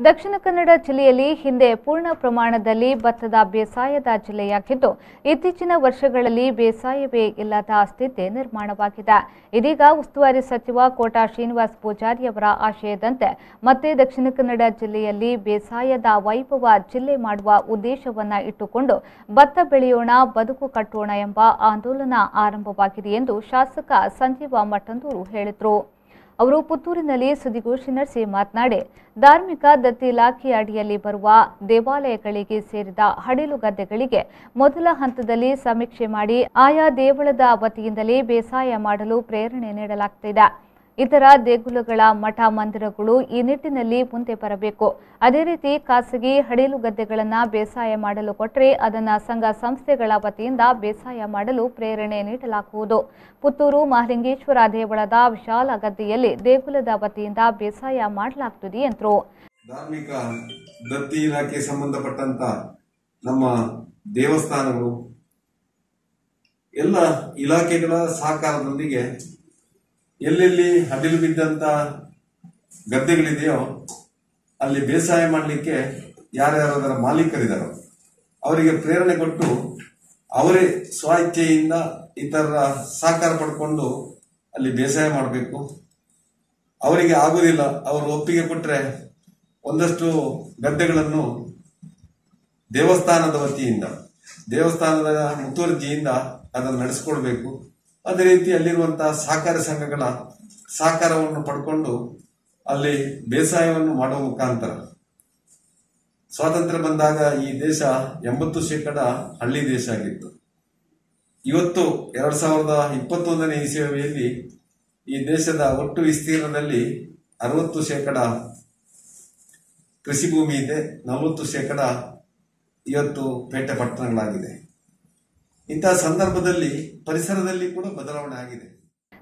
ದಕ್ಷಿಣ ಕನ್ನಡ ಜಿಲ್ಲೆಯಲ್ಲಿ ಹಿಂದೆ ಪೂರ್ಣ ಪ್ರಮಾಣದಲ್ಲಿ ಭತ್ತದ ಬೇಸಾಯದ ಜಿಲ್ಲೆಯಾಗಿದ್ದು ಇತ್ತೀಚಿನ ವರ್ಷಗಳಲ್ಲಿ ಬೇಸಾಯವೇ ಇಲ್ಲದ ಸ್ಥಿತಿ ನಿರ್ಮಾಣವಾಗಿದೆ. ಇದೀಗ ಉಸ್ತುವಾರಿ ಸಚಿವ ಕೋಟಾ ಶ್ರೀನಿವಾಸ ಪೂಜಾರಿ ಅವರ ಆಶಯದಂತೆ ಮತ್ತೆ ದಕ್ಷಿಣ ಕನ್ನಡ ಜಿಲ್ಲೆಯಲ್ಲಿ ಬೇಸಾಯದ ವೈಭವ ಜಿಲ್ಲೆ ಮಾಡುವ ಉದ್ದೇಶವನ್ನ ಇಟ್ಟುಕೊಂಡು ಭತ್ತ ಬೆಳೆಯೋಣ ಬದುಕು ಕಟ್ಟೋಣ ಎಂಬ ಆಂದೋಲನ ಆರಂಭವಾಗಿದೆ ಎಂದು ಶಾಸಕ ಸಂಜೀವ ಮಠಂದೂರು ಹೇಳಿದರು. ಅವರು ಪುತ್ತೂರಿನಲ್ಲಿ ಸುದ್ದಿಗೋಷ್ಠಿ ನಡೆಸಿ ಮಾತನಾಡಿ, ಧಾರ್ಮಿಕ ದತ್ತಿ ಇಲಾಖೆ ಅಡಿಯಲ್ಲಿ ಬರುವ ದೇವಾಲಯಗಳಿಗೆ ಸೇರಿದ ಹಡಿಲು ಗದ್ದೆಗಳಿಗೆ ಮೊದಲ ಹಂತದಲ್ಲಿ ಸಮೀಕ್ಷೆ ಮಾಡಿ ಆಯಾ ದೇವಳದ ವತಿಯಿಂದಲೇ ಬೇಸಾಯ ಮಾಡಲು ಪ್ರೇರಣೆ ನೀಡಲಾಗುತ್ತಿದೆ. ಇತರ ದೇಗುಲಗಳ ಮಠ ಮಂದಿರಗಳು ಈ ನಿಟ್ಟಿನಲ್ಲಿ ಮುಂದೆ ಬರಬೇಕು. ಅದೇ ರೀತಿ ಖಾಸಗಿ ಹಡಿಲು ಗದ್ದೆಗಳನ್ನು ಬೇಸಾಯ ಮಾಡಲು ಕೊಟ್ಟರೆ ಅದನ್ನು ಸಂಘ ಸಂಸ್ಥೆಗಳ ವತಿಯಿಂದ ಬೇಸಾಯ ಮಾಡಲು ಪ್ರೇರಣೆ ನೀಡಲಾಗುವುದು. ಪುತ್ತೂರು ಮಹಾಲಿಂಗೇಶ್ವರ ದೇವಳದ ವಿಶಾಲ ಗದ್ದೆಯಲ್ಲಿ ದೇಗುಲದ ವತಿಯಿಂದ ಬೇಸಾಯ ಮಾಡಲಾಗುತ್ತದೆ ಎಂದರು. ಧಾರ್ಮಿಕ ದತ್ತಿ ಇಲಾಖೆ ಸಂಬಂಧಪಟ್ಟಂತ ನಮ್ಮ ದೇವಸ್ಥಾನಗಳು ಎಲ್ಲ ಇಲಾಖೆಗಳ ಸಹಕಾರದೊಂದಿಗೆ ಎಲ್ಲೆಲ್ಲಿ ಹಡಿಲು ಬಿದ್ದಂತ ಗದ್ದೆಗಳಿದೆಯೋ ಅಲ್ಲಿ ಬೇಸಾಯ ಮಾಡಲಿಕ್ಕೆ ಯಾರ್ಯಾರು ಅದರ ಮಾಲೀಕರಿದ್ದಾರೋ ಅವರಿಗೆ ಪ್ರೇರಣೆ ಕೊಟ್ಟು ಅವರೇ ಸ್ವ ಇಚ್ಛೆಯಿಂದ ಇತರ ಸಹಕಾರ ಪಡ್ಕೊಂಡು ಅಲ್ಲಿ ಬೇಸಾಯ ಮಾಡಬೇಕು. ಅವರಿಗೆ ಆಗುವುದಿಲ್ಲ, ಅವರು ಒಪ್ಪಿಗೆ ಕೊಟ್ಟರೆ ಒಂದಷ್ಟು ಗದ್ದೆಗಳನ್ನು ದೇವಸ್ಥಾನದ ವತಿಯಿಂದ ದೇವಸ್ಥಾನದ ಮುತುವರ್ಜಿಯಿಂದ ಅದನ್ನು ನಡೆಸಿಕೊಡ್ಬೇಕು. ಅದೇ ರೀತಿ ಅಲ್ಲಿರುವಂತಹ ಸಹಕಾರಿ ಸಂಘಗಳ ಸಹಕಾರವನ್ನು ಪಡ್ಕೊಂಡು ಅಲ್ಲಿ ಬೇಸಾಯವನ್ನು ಮಾಡುವ ಮುಖಾಂತರ ಸ್ವಾತಂತ್ರ್ಯ ಬಂದಾಗ ಈ ದೇಶ 80% ಹಳ್ಳಿ ದೇಶ ಆಗಿತ್ತು. ಇವತ್ತು 2021ನೇ ಇಸವಿಯಲ್ಲಿ ಈ ದೇಶದ ಒಟ್ಟು ವಿಸ್ತೀರ್ಣದಲ್ಲಿ 60% ಕೃಷಿ ಭೂಮಿ ಇದೆ, 40% ಇವತ್ತು ಪೇಟೆ ಪಟ್ಟಣಗಳಾಗಿದೆ. ಇಂತಹ ಸಂದರ್ಭದಲ್ಲಿ ಪರಿಸರದಲ್ಲಿ ಕೂಡ ಬದಲಾವಣೆ ಆಗಿದೆ.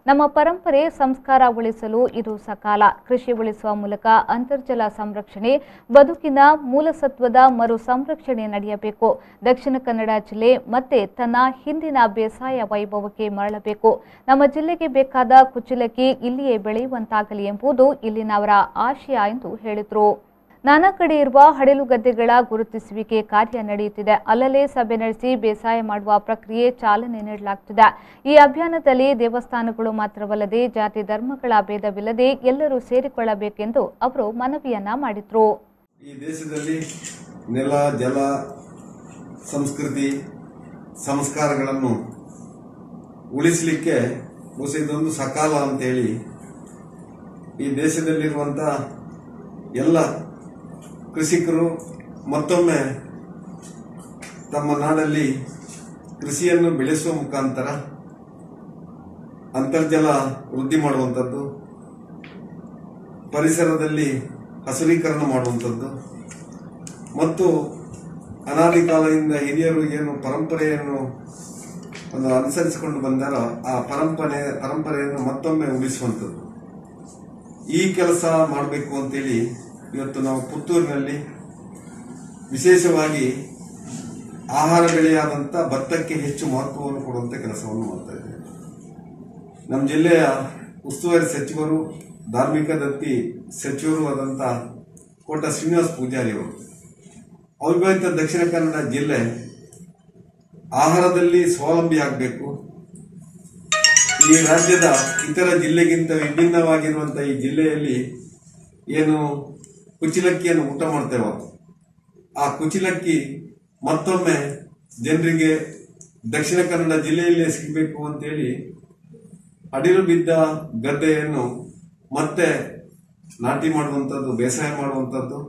ನಮ್ಮ ಪರಂಪರೆ ಸಂಸ್ಕಾರ ಉಳಿಸಲು ಇದು ಸಕಾಲ. ಕೃಷಿ ಉಳಿಸುವ ಮೂಲಕ ಅಂತರ್ಜಲ ಸಂರಕ್ಷಣೆ, ಬದುಕಿನ ಮೂಲಸತ್ವದ ಮರು ಸಂರಕ್ಷಣೆ ನಡೆಯಬೇಕು. ದಕ್ಷಿಣ ಕನ್ನಡ ಜಿಲ್ಲೆ ಮತ್ತೆ ತನ್ನ ಹಿಂದಿನ ಬೇಸಾಯ ವೈಭವಕ್ಕೆ ಮರಳಬೇಕು. ನಮ್ಮ ಜಿಲ್ಲೆಗೆ ಬೇಕಾದ ಕುಚ್ಚಲಕ್ಕಿ ಇಲ್ಲಿಯೇ ಬೆಳೆಯುವಂತಾಗಲಿ ಎಂಬುದು ಇಲ್ಲಿನವರ ಆಶಯ ಎಂದು ಹೇಳಿದರು. ನಾನಾ ಕಡೆ ಇರುವ ಹಡಿಲು ಗದ್ದೆಗಳ ಗುರುತಿಸುವಿಕೆ ಕಾರ್ಯ ನಡೆಯುತ್ತಿದೆ. ಅಲ್ಲಲ್ಲೇ ಸಭೆ ನಡೆಸಿ ಬೇಸಾಯ ಮಾಡುವ ಪ್ರಕ್ರಿಯೆ ಚಾಲನೆ ನೀಡಲಾಗುತ್ತಿದೆ. ಈ ಅಭಿಯಾನದಲ್ಲಿ ದೇವಸ್ಥಾನಗಳು ಮಾತ್ರವಲ್ಲದೆ ಜಾತಿ ಧರ್ಮಗಳ ಭೇದವಿಲ್ಲದೆ ಎಲ್ಲರೂ ಸೇರಿಕೊಳ್ಳಬೇಕೆಂದು ಅವರು ಮನವಿಯನ್ನ ಮಾಡಿದ್ರು. ಈ ದೇಶದಲ್ಲಿ ನೆಲ, ಜಲ, ಸಂಸ್ಕೃತಿ, ಸಂಸ್ಕಾರಗಳನ್ನು ಉಳಿಸಲಿಕ್ಕೆ ಇದೊಂದು ಸಕಾಲ ಅಂತೇಳಿ ಈ ದೇಶದಲ್ಲಿರುವಂತಹ ಎಲ್ಲ ಕೃಷಿಕರು ಮತ್ತೊಮ್ಮೆ ತಮ್ಮ ನಾಡಲ್ಲಿ ಕೃಷಿಯನ್ನು ಬೆಳೆಸುವ ಮುಖಾಂತರ ಅಂತರ್ಜಲ ವೃದ್ಧಿ ಮಾಡುವಂಥದ್ದು, ಪರಿಸರದಲ್ಲಿ ಹಸಿರೀಕರಣ ಮಾಡುವಂಥದ್ದು ಮತ್ತು ಅನಾದಿ ಕಾಲದಿಂದ ಹಿರಿಯರು ಏನು ಪರಂಪರೆಯನ್ನು ಅನುಸರಿಸಿಕೊಂಡು ಬಂದಾರೋ ಆ ಪರಂಪರೆಯನ್ನು ಮತ್ತೊಮ್ಮೆ ಉಳಿಸುವಂಥದ್ದು, ಈ ಕೆಲಸ ಮಾಡಬೇಕು ಅಂತೇಳಿ ಇವತ್ತು ನಾವು ಪುತ್ತೂರಿನಲ್ಲಿ ವಿಶೇಷವಾಗಿ ಆಹಾರ ಬೆಳೆಯಾದಂಥ ಭತ್ತಕ್ಕೆ ಹೆಚ್ಚು ಮಹತ್ವವನ್ನು ಕೊಡುವಂಥ ಕೆಲಸವನ್ನು ಮಾಡ್ತಾ ಇದ್ದೇವೆ. ನಮ್ಮ ಜಿಲ್ಲೆಯ ಉಸ್ತುವಾರಿ ಸಚಿವರು, ಧಾರ್ಮಿಕ ದತ್ತಿ ಸಚಿವರು ಆದಂಥ ಕೋಟಾ ಶ್ರೀನಿವಾಸ ಪೂಜಾರಿ ಅವರು, ಅವಿಭಜಿತ ದಕ್ಷಿಣ ಕನ್ನಡ ಜಿಲ್ಲೆ ಆಹಾರದಲ್ಲಿ ಸ್ವಾವಲಂಬಿ ಆಗಬೇಕು. ಈ ರಾಜ್ಯದ ಇತರ ಜಿಲ್ಲೆಗಿಂತ ವಿಭಿನ್ನವಾಗಿರುವಂತಹ ಈ ಜಿಲ್ಲೆಯಲ್ಲಿ ಏನು ಕುಚ್ಚಲಕ್ಕಿಯನ್ನು ಊಟ ಮಾಡ್ತೇವೋ ಆ ಕುಚ್ಚಲಕ್ಕಿ ಮತ್ತೊಮ್ಮೆ ಜನರಿಗೆ ದಕ್ಷಿಣ ಕನ್ನಡ ಜಿಲ್ಲೆಯಲ್ಲೇ ಸಿಗಬೇಕು ಅಂತೇಳಿ ಅಡಿಲು ಬಿದ್ದ ಗದ್ದೆಯನ್ನು ಮತ್ತೆ ನಾಟಿ ಮಾಡುವಂಥದ್ದು, ಬೇಸಾಯ ಮಾಡುವಂಥದ್ದು,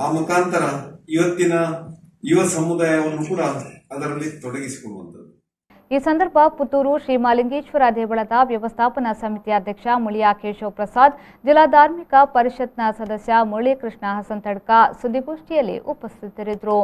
ಆ ಮುಖಾಂತರ ಇವತ್ತಿನ ಯುವ ಸಮುದಾಯವನ್ನು ಕೂಡ ಅದರಲ್ಲಿ ತೊಡಗಿಸಿಕೊಳ್ಳುವಂಥದ್ದು. ಈ ಸಂದರ್ಭ ಪುತ್ತೂರು ಶ್ರೀ ಮಹಾಲಿಂಗೇಶ್ವರ ದೇವಳದ ವ್ಯವಸ್ಥಾಪನಾ ಸಮಿತಿ ಅಧ್ಯಕ್ಷ ಮುಳಿಯಾ ಕೇಶವ ಪ್ರಸಾದ್, ಜಿಲ್ಲಾ ಧಾರ್ಮಿಕ ಪರಿಷತ್ನ ಸದಸ್ಯ ಮುರಳೀಕೃಷ್ಣ ಹಸಂತಡ್ಕ ಸುದ್ದಿಗೋಷ್ಠಿಯಲ್ಲಿ ಉಪಸ್ಥಿತರಿದ್ದರು.